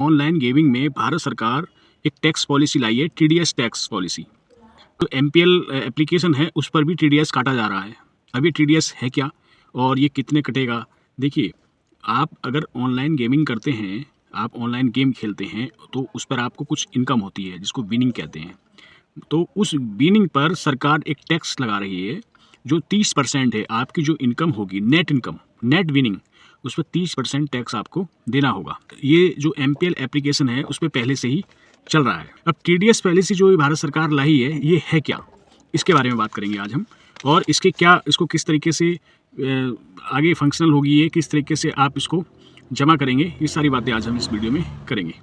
Online gaming में भारत सरकार एक टैक्स पॉलिसी लाई है, टीडीएस टैक्स पॉलिसी। तो एमपीएल एप्लीकेशन है, उस पर भी टीडीएस काटा जा रहा है। अब ये टीडीएस है क्या और ये कितने कटेगा? देखिए, आप अगर ऑनलाइन गेमिंग करते हैं, आप ऑनलाइन गेम खेलते हैं, तो उस पर आपको कुछ इनकम होती है जिसको विनिंग कहते हैं। तो उस विनिंग पर सरकार एक टैक्स लगा रही है जो 30% है। आपकी जो इनकम होगी, नेट इनकम, नेट विनिंग, उस पर 30% टैक्स आपको देना होगा। ये जो एमपीएल एप्लीकेशन है उस पर पहले से ही चल रहा है। अब टीडीएस पॉलिसी जो भारत सरकार लाई ये है क्या, इसके बारे में बात करेंगे आज हम। और इसके क्या, इसको किस तरीके से आगे फंक्शनल होगी, ये किस तरीके से आप इसको जमा करेंगे, ये सारी बातें आज हम इस वीडियो में करेंगे।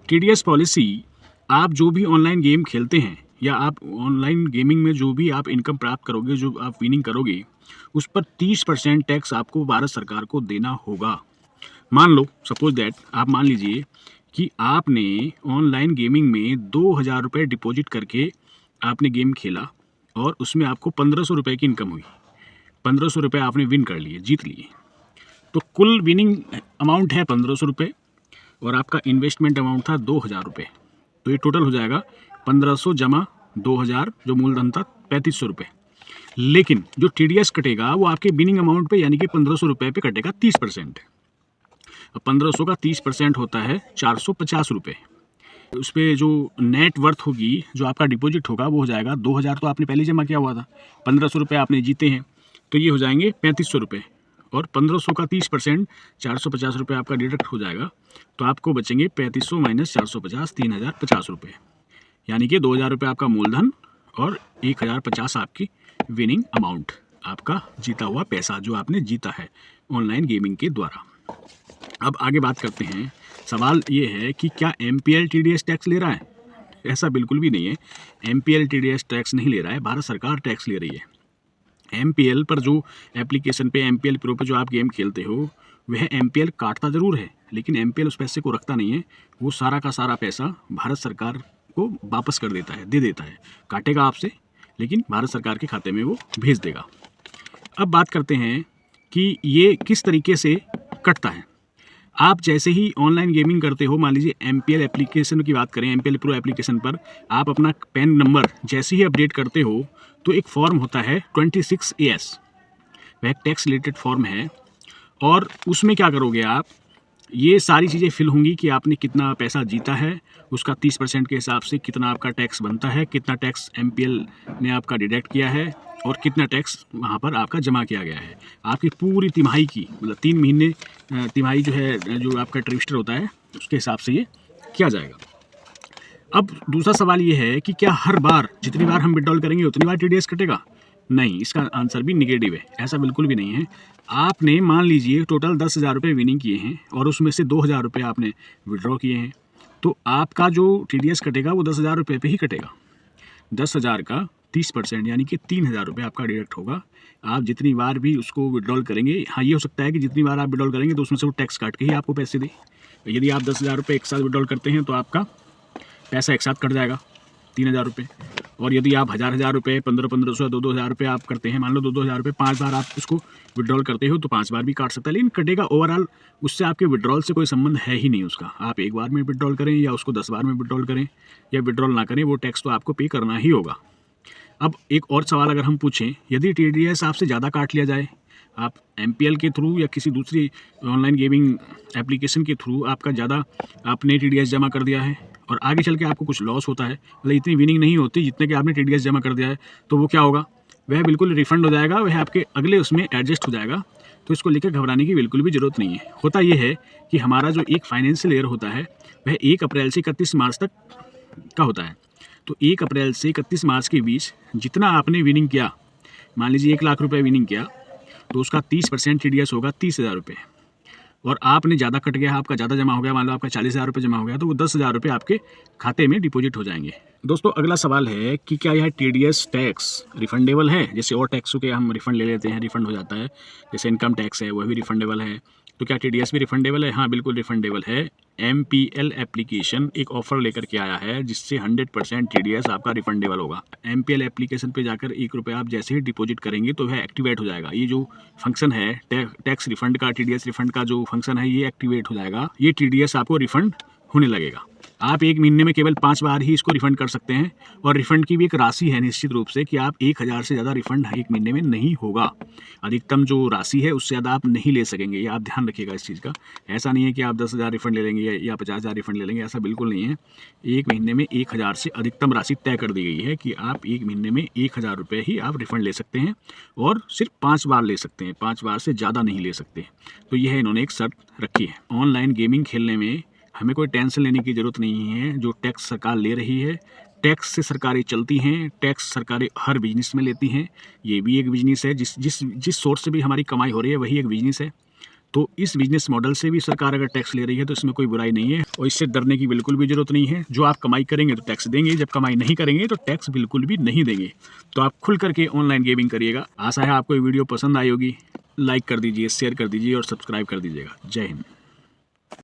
टीडीएस पॉलिसी, आप जो भी ऑनलाइन गेम खेलते हैं या आप ऑनलाइन गेमिंग में जो भी आप इनकम प्राप्त करोगे, जो आप विनिंग करोगे, उस पर 30% टैक्स आपको भारत सरकार को देना होगा। मान लो, सपोज दैट, आप मान लीजिए कि आपने ऑनलाइन गेमिंग में 2000 रुपये डिपॉजिट करके आपने गेम खेला और उसमें आपको 1500 रुपये की इनकम हुई। 1500 रुपये आपने विन कर लिए, जीत लिए। तो कुल विनिंग अमाउंट है 1500 रुपये और आपका इन्वेस्टमेंट अमाउंट था 2000 रुपये। तो ये टोटल हो जाएगा 1500 जमा 2000, जो मूलधन था 3500 रुपये। लेकिन जो टीडीएस कटेगा वो आपके विनिंग अमाउंट पे, यानी कि 1500 रुपये पे कटेगा 30%। अब 1500 का 30% होता है 450 रुपये। उस पर जो नेट वर्थ होगी, जो आपका डिपॉजिट होगा, वो हो जाएगा 2000 तो आपने पहले जमा किया हुआ था, 1500 रुपये आपने जीते हैं, तो ये हो जाएंगे 3500 रुपये। और 1500 का 30% 450 रुपये आपका डिडक्ट हो जाएगा, तो आपको बचेंगे 3500 माइनस 450, 3050 रुपये। यानी कि 2000 रुपये आपका मूलधन और 1050 आपकी विनिंग अमाउंट, आपका जीता हुआ पैसा जो आपने जीता है ऑनलाइन गेमिंग के द्वारा। अब आगे बात करते हैं। सवाल ये है कि क्या एमपीएल टीडीएस टैक्स ले रहा है? ऐसा बिल्कुल भी नहीं है। एमपीएल टीडीएस टैक्स नहीं ले रहा है, भारत सरकार टैक्स ले रही है। एमपीएल पर जो एप्लीकेशन पे, एमपीएल प्रो पे जो आप गेम खेलते हो, वह एमपीएल काटता ज़रूर है, लेकिन एमपीएल उस पैसे को रखता नहीं है। वो सारा का सारा पैसा भारत सरकार को वापस कर देता है, दे देता है। काटेगा आपसे, लेकिन भारत सरकार के खाते में वो भेज देगा। अब बात करते हैं कि ये किस तरीके से कटता है। आप जैसे ही ऑनलाइन गेमिंग करते हो, मान लीजिए एमपीएल एप्लीकेशन की बात करें, एमपीएल प्रो एप्लीकेशन पर आप अपना पैन नंबर जैसे ही अपडेट करते हो, तो एक फॉर्म होता है 26AS, वह टैक्स रिलेटेड फॉर्म है। और उसमें क्या करोगे आप, ये सारी चीज़ें फिल होंगी कि आपने कितना पैसा जीता है, उसका 30% के हिसाब से कितना आपका टैक्स बनता है, कितना टैक्स एमपीएल ने आपका डिडक्ट किया है और कितना टैक्स वहाँ पर आपका जमा किया गया है। आपकी पूरी तिमाही की, मतलब 3 महीने तिमाही जो है, जो आपका ट्रिमेस्टर होता है, उसके हिसाब से ये किया जाएगा। अब दूसरा सवाल ये है कि क्या हर बार जितनी बार हम विड्रॉल करेंगे उतनी बार टीडीएस कटेगा? नहीं, इसका आंसर भी निगेटिव है। ऐसा बिल्कुल भी नहीं है। आपने मान लीजिए टोटल 10,000 रुपये विनिंग किए हैं और उसमें से 2,000 रुपये आपने विड्रॉ किए हैं, तो आपका जो टीडीएस कटेगा वो 10,000 रुपये पे ही कटेगा। 10,000 का 30% यानी कि 3,000 रुपये आपका डिडक्ट होगा। आप जितनी बार भी उसको विड्रॉल करेंगे, हाँ, ये हो सकता है कि जितनी बार आप विड्रॉल करेंगे तो उसमें से वो टैक्स काट के ही आपको पैसे दे। यदि आप 10,000 रुपये एक साथ विड्रॉल करते हैं तो आपका पैसा एक साथ कट जाएगा, 3,000 रुपये। और यदि आप हज़ार रुपये, 1500, 2,000 रुपये आप करते हैं, मान लो 2,000 रुपये 5 बार आप उसको विड्रॉल करते हो, तो 5 बार भी काट सकता है, लेकिन कटेगा ओवरऑल। उससे आपके विड्रॉल से कोई संबंध है ही नहीं उसका। आप एक बार में विड्रॉल करें या उसको 10 बार में विड्रॉल करें या विड्रॉल ना करें, वो टैक्स तो आपको पे करना ही होगा। अब एक और सवाल अगर हम पूछें, यदि टीडीएस आपसे ज़्यादा काट लिया जाए, आप एमपीएल के थ्रू या किसी दूसरी ऑनलाइन गेमिंग एप्लीकेशन के थ्रू आपका ज़्यादा आपने टीडीएस जमा कर दिया है और आगे चल के आपको कुछ लॉस होता है, मतलब इतनी विनिंग नहीं होती जितने कि आपने टीडीएस जमा कर दिया है, तो वो क्या होगा, वह बिल्कुल रिफंड हो जाएगा, वह आपके अगले उसमें एडजस्ट हो जाएगा। तो इसको लेकर घबराने की बिल्कुल भी ज़रूरत नहीं है। होता यह है कि हमारा जो एक फाइनेंशियल ईयर होता है वह 1 अप्रैल से 31 मार्च तक का होता है। तो 1 अप्रैल से 31 मार्च के बीच जितना आपने विनिंग किया, मान लीजिए 1 लाख रुपये विनिंग किया, तो उसका 30% टीडीएस होगा 30,000 रुपये। और आपने ज़्यादा कट गया, आपका ज़्यादा जमा हो गया, मान लो आपका 40,000 रुपये जमा हो गया, तो वो 10,000 रुपये आपके खाते में डिपॉजिट हो जाएंगे। दोस्तों, अगला सवाल है कि क्या यह टीडीएस टैक्स रिफंडेबल है? जैसे और टैक्सों के हम रिफंड ले लेते हैं, रिफंड हो जाता है, जैसे इनकम टैक्स है वह भी रिफंडेबल है, तो क्या टीडीएस भी रिफंडेबल है? हाँ, बिल्कुल रिफंडेबल है। एमपीएल एप्लीकेशन एक ऑफर लेकर के आया है जिससे 100% टीडीएस आपका रिफंडेबल होगा। एमपीएल एप्लीकेशन पे जाकर 1 रुपये आप जैसे ही डिपॉजिट करेंगे तो वह एक्टिवेट हो जाएगा। ये जो फंक्शन है टैक्स रिफंड का, टीडीएस रिफंड का जो फंक्शन है, ये एक्टिवेट हो जाएगा। ये टीडीएस आपको रिफंड होने लगेगा। आप 1 महीने में केवल 5 बार ही इसको रिफ़ंड कर सकते हैं और रिफ़ंड की भी एक राशि है निश्चित रूप से कि आप 1000 से ज़्यादा रिफ़ंड 1 महीने में नहीं होगा। अधिकतम जो राशि है उससे ज़्यादा आप नहीं ले सकेंगे, ये आप ध्यान रखिएगा इस चीज़ का। ऐसा नहीं है कि आप 10,000 रिफ़ंड ले लेंगे या 50,000 रिफ़ंड ले लेंगे, ऐसा बिल्कुल नहीं है। 1 महीने में 1000 से अधिकतम राशि तय कर दी गई है कि आप 1 महीने में 1000 रुपये ही आप रिफ़ंड ले सकते हैं और सिर्फ 5 बार ले सकते हैं, 5 बार से ज़्यादा नहीं ले सकते। तो यह इन्होंने एक शर्त रखी है। ऑनलाइन गेमिंग खेलने में हमें कोई टेंशन लेने की ज़रूरत नहीं है। जो टैक्स सरकार ले रही है, टैक्स से सरकारें चलती हैं, टैक्स सरकारें हर बिज़नेस में लेती हैं। ये भी एक बिज़नेस है, जिस सोर्स से भी हमारी कमाई हो रही है वही एक बिज़नेस है। तो इस बिज़नेस मॉडल से भी सरकार अगर टैक्स ले रही है तो इसमें कोई बुराई नहीं है और इससे डरने की बिल्कुल भी ज़रूरत नहीं है। जो आप कमाई करेंगे तो टैक्स देंगे, जब कमाई नहीं करेंगे तो टैक्स बिल्कुल भी नहीं देंगे। तो आप खुल करके ऑनलाइन गेमिंग करिएगा। आशा है आपको ये वीडियो पसंद आई होगी। लाइक कर दीजिए, शेयर कर दीजिए और सब्सक्राइब कर दीजिएगा। जय हिंद।